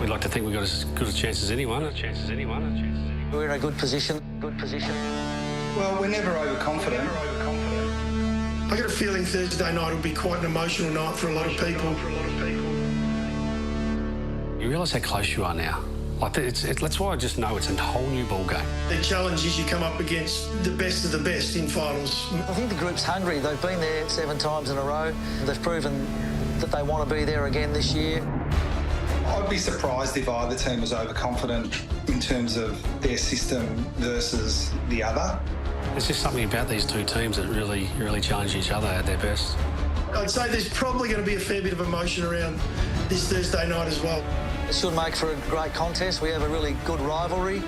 We'd like to think we've got as good a chance as anyone. We're in a good position. Well, we're never overconfident. I get a feeling Thursday night will be quite an emotional night for a lot of people. You realise how close you are now. Like that's why I just know it's a whole new ball game. The challenge is you come up against the best of the best in finals. I think the group's hungry. They've been there 7 times in a row. They've proven that they want to be there again this year. I'd be surprised if either team was overconfident in terms of their system versus the other. There's just something about these two teams that really challenge each other at their best. I'd say there's probably going to be a fair bit of emotion around this Thursday night as well. It should make for a great contest. We have a really good rivalry.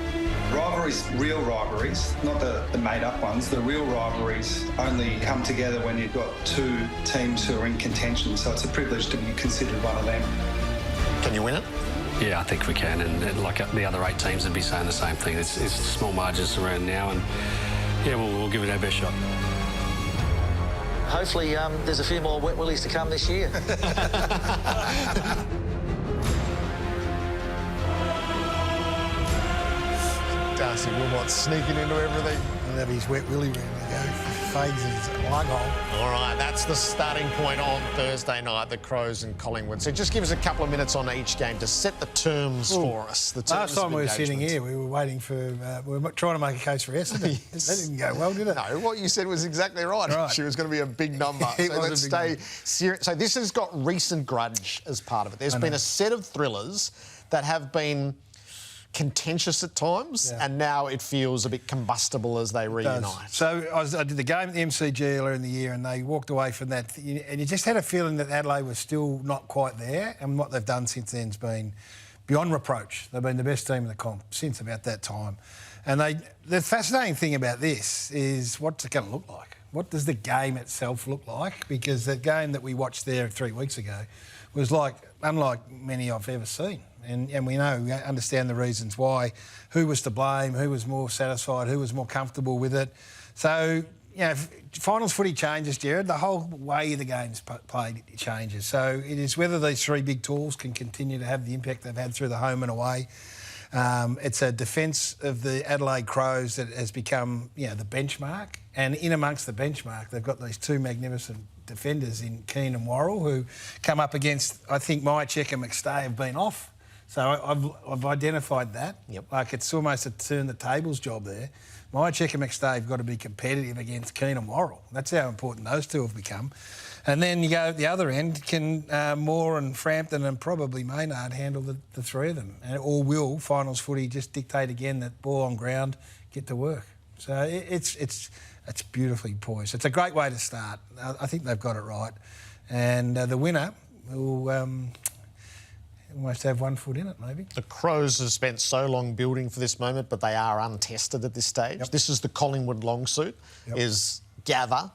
Rivalries, real rivalries, not the made-up ones. The real rivalries only come together when you've got two teams who are in contention, so it's a privilege to be considered one of them. Can you win it? Yeah, I think we can, and like the other 8 teams would be saying the same thing. It's small margins around now, and yeah, we'll give it our best shot. Hopefully there's a few more wet willies to come this year. Darcy Wilmot sneaking into everything. And have his wet willy ready to go. Fades his lug hole. All right, that's the starting point on Thursday night, the Crows and Collingwood. So just give us a couple of minutes on each game to set the terms for us. The terms last time we were sitting engagement. here, we were waiting for... we were trying to make a case for Essendon. Yes. That didn't go well, did it? No, what you said was exactly right. She was going to be a big number. So let's stay serious. So this has got recent grudge as part of it. There's been a set of thrillers that have been contentious at times, and now it feels a bit combustible as they reunite. So I did the game at the MCG earlier in the year, and they walked away from that, and you just had a feeling that Adelaide was still not quite there, and what they've done since then has been beyond reproach. They've been the best team in the comp since about that time. And the fascinating thing about this is what's it going to look like? What does the game itself look like? Because the game that we watched there 3 weeks ago was unlike many I've ever seen. And we understand the reasons why, who was to blame, who was more satisfied, who was more comfortable with it. So, finals footy changes, Gerard. The whole way the game's played changes. So it is whether these 3 big tools can continue to have the impact they've had through the home and away. It's a defence of the Adelaide Crows that has become, the benchmark. And in amongst the benchmark, they've got these 2 magnificent defenders in Keane and Worrell who come up against, I think, Myercheck and McStay have been off. So I've identified that. Like it's almost a turn the tables job there. Myercheck and McStay have got to be competitive against Keane and Worrell. That's how important those 2 have become. And then you go at the other end, can Moore and Frampton and probably Maynard handle the 3 of them? Or will finals footy just dictate again that ball on ground, get to work? So it's beautifully poised. It's a great way to start. I think they've got it right. And the winner will... almost have 1 foot in it, maybe. The Crows have spent so long building for this moment, but they are untested at this stage. This is the Collingwood long suit, is gather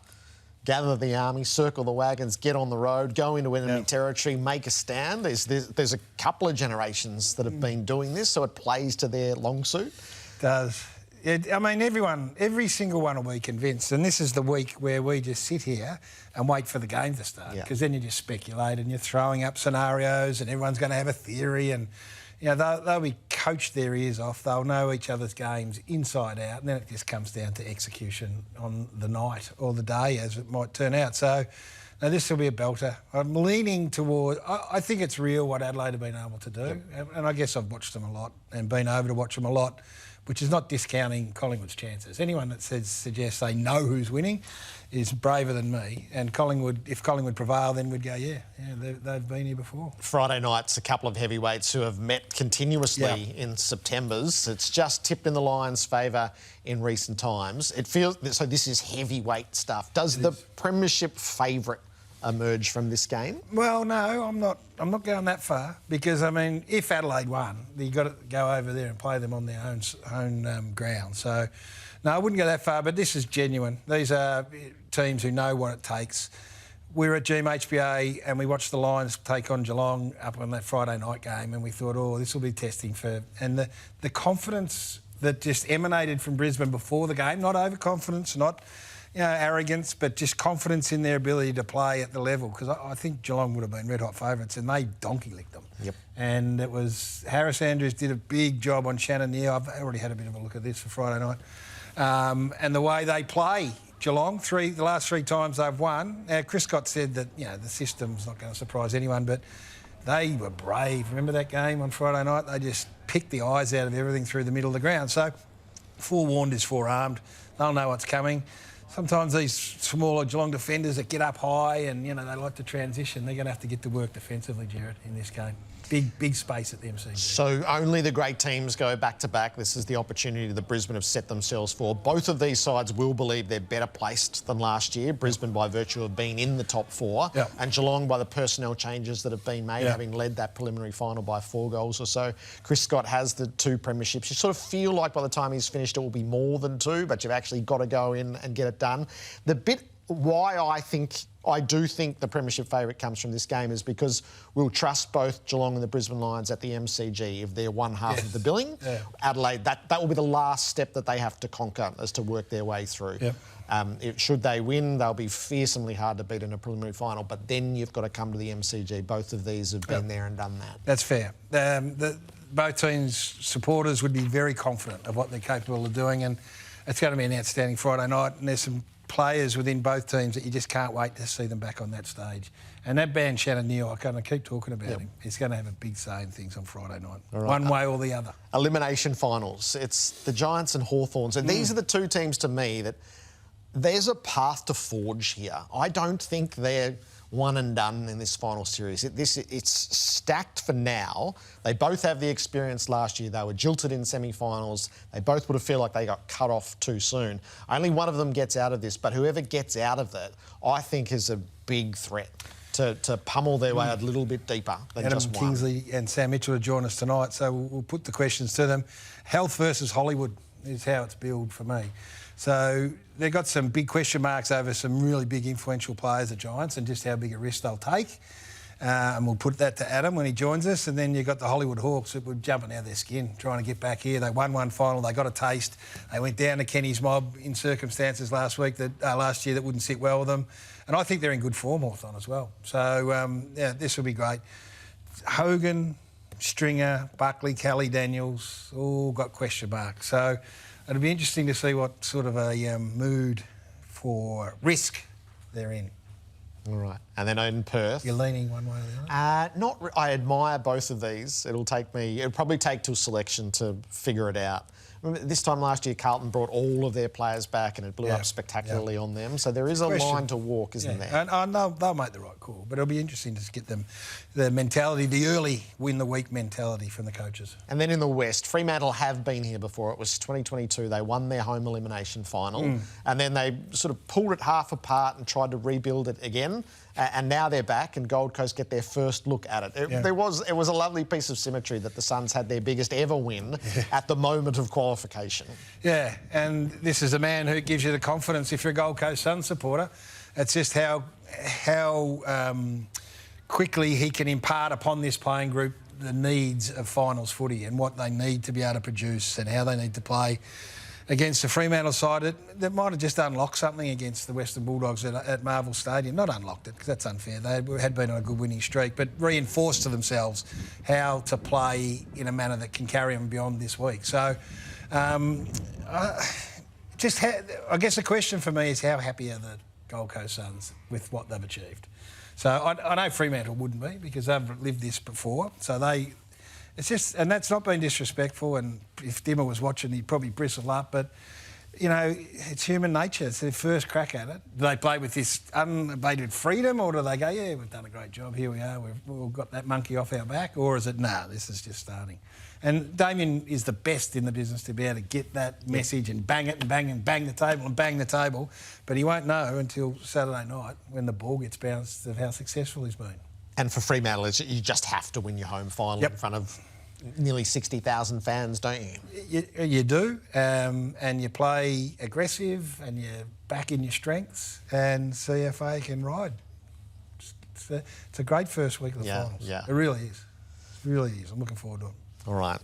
the army, circle the wagons, get on the road, go into enemy territory, make a stand. There's a couple of generations that have been doing this, so it plays to their long suit. It does. I mean, every single one will be convinced, and this is the week where we just sit here and wait for the game to start, because then you just speculate and you're throwing up scenarios and everyone's going to have a theory, and they'll be coached their ears off. They'll know each other's games inside out, and then it just comes down to execution on the night or the day, as it might turn out. So now this will be a belter. I'm leaning toward... I think it's real what Adelaide have been able to do, and I guess I've watched them a lot and been over to watch them a lot, which is not discounting Collingwood's chances. Anyone that suggests they know who's winning is braver than me. And Collingwood, if Collingwood prevail, then we'd go, they've been here before. Friday night's a couple of heavyweights who have met continuously in September's. It's just tipped in the Lions' favour in recent times. It feels... So this is heavyweight stuff. Does the premiership favourite emerge from this game? Well, no, I'm not going that far, because I mean, if Adelaide won, you've got to go over there and play them on their own ground. So, no, I wouldn't go that far. But this is genuine. These are teams who know what it takes. We were at GMHBA and we watched the Lions take on Geelong up on that Friday night game, and we thought, oh, this will be testing for... And the confidence that just emanated from Brisbane before the game, not overconfidence, not arrogance, but just confidence in their ability to play at the level. Because I think Geelong would have been red-hot favourites, and they donkey-licked them. Yep. And it was Harris Andrews did a big job on Shannon Neal. I've already had a bit of a look at this for Friday night. And the way they play Geelong, the last 3 times they've won. Chris Scott said that, the system's not going to surprise anyone, but they were brave. Remember that game on Friday night? They just picked the eyes out of everything through the middle of the ground. So, forewarned is forearmed. They'll know what's coming. Sometimes these smaller Geelong defenders that get up high and, they like to transition, they're going to have to get to work defensively, Gerard, in this game. Big space at the MCG. So only the great teams go back-to-back. This is the opportunity that Brisbane have set themselves for. Both of these sides will believe they're better placed than last year. Brisbane by virtue of being in the top 4, and Geelong by the personnel changes that have been made, having led that preliminary final by 4 goals or so. Chris Scott has the 2 premierships. You sort of feel like by the time he's finished it will be more than 2, but you've actually got to go in and get it done. The bit why I do think the premiership favourite comes from this game is because we'll trust both Geelong and the Brisbane Lions at the MCG if they're one half of the billing. Adelaide, that will be the last step that they have to conquer as to work their way through. Should they win, they'll be fearsomely hard to beat in a preliminary final, but then you've got to come to the MCG. Both of these have been there and done that. That's fair. Both teams' supporters would be very confident of what they're capable of doing, and it's going to be an outstanding Friday night, and there's some players within both teams that you just can't wait to see them back on that stage. And that band Shannon Neal, I kind of keep talking about him. He's going to have a big say in things on Friday night, one way or the other. Elimination finals. It's the Giants and Hawthorns. And these are the 2 teams to me that there's a path to forge here. I don't think they're one and done in this final series. It's stacked for now. They both have the experience last year. They were jilted in semi-finals. They both would have felt like they got cut off too soon. Only one of them gets out of this, but whoever gets out of it, I think is a big threat to pummel their way a little bit deeper than Adam just one. Kingsley and Sam Mitchell will join us tonight, so we'll put the questions to them. Health versus Hollywood is how it's billed for me. So they've got some big question marks over some really big influential players, the Giants, and just how big a risk they'll take. And we'll put that to Adam when he joins us. And then you've got the Hollywood Hawks that were jumping out of their skin, trying to get back here. They won one final, they got a taste. They went down to Kenny's mob in circumstances last year that wouldn't sit well with them. And I think they're in good form, Hawthorn, as well. So, this will be great. Hogan, Stringer, Buckley, Kelly, Daniels, all got question marks. So it'll be interesting to see what sort of a mood for risk they're in. All right. And then in Perth... You're leaning one way or the other? I admire both of these. It'll probably take till selection to figure it out. Remember, this time last year, Carlton brought all of their players back and it blew up spectacularly on them. So there is a line to walk, isn't there? And they'll make the right call. But it'll be interesting to get them the mentality, the early win-the-week mentality from the coaches. And then in the West, Fremantle have been here before. It was 2022. They won their home elimination final. And then they sort of pulled it half apart and tried to rebuild it again. And now they're back and Gold Coast get their first look at it. It was a lovely piece of symmetry that the Suns had their biggest ever win at the moment of qualification. Yeah, and this is a man who gives you the confidence if you're a Gold Coast Suns supporter. It's just how quickly he can impart upon this playing group the needs of finals footy and what they need to be able to produce and how they need to play against the Fremantle side that might have just unlocked something against the Western Bulldogs at Marvel Stadium. Not unlocked it, because that's unfair. They had been on a good winning streak, but reinforced to themselves how to play in a manner that can carry them beyond this week. So I guess the question for me is how happy are the Gold Coast Suns with what they've achieved? So I know Fremantle wouldn't be because they've lived this before. So it's just, and that's not being disrespectful, and if Dimmer was watching, he'd probably bristle up, but, it's human nature. It's their first crack at it. Do they play with this unabated freedom, or do they go, yeah, we've done a great job, here we are, we've got that monkey off our back, or is it, nah, this is just starting? And Damien is the best in the business to be able to get that message and bang it and bang the table, but he won't know until Saturday night when the ball gets bounced of how successful he's been. And for Fremantle, you just have to win your home final in front of nearly 60,000 fans, don't you? You do, and you play aggressive and you're back in your strengths, and CFA can ride. It's a great first week of the finals. Yeah. It really is. It really is. I'm looking forward to it. All right.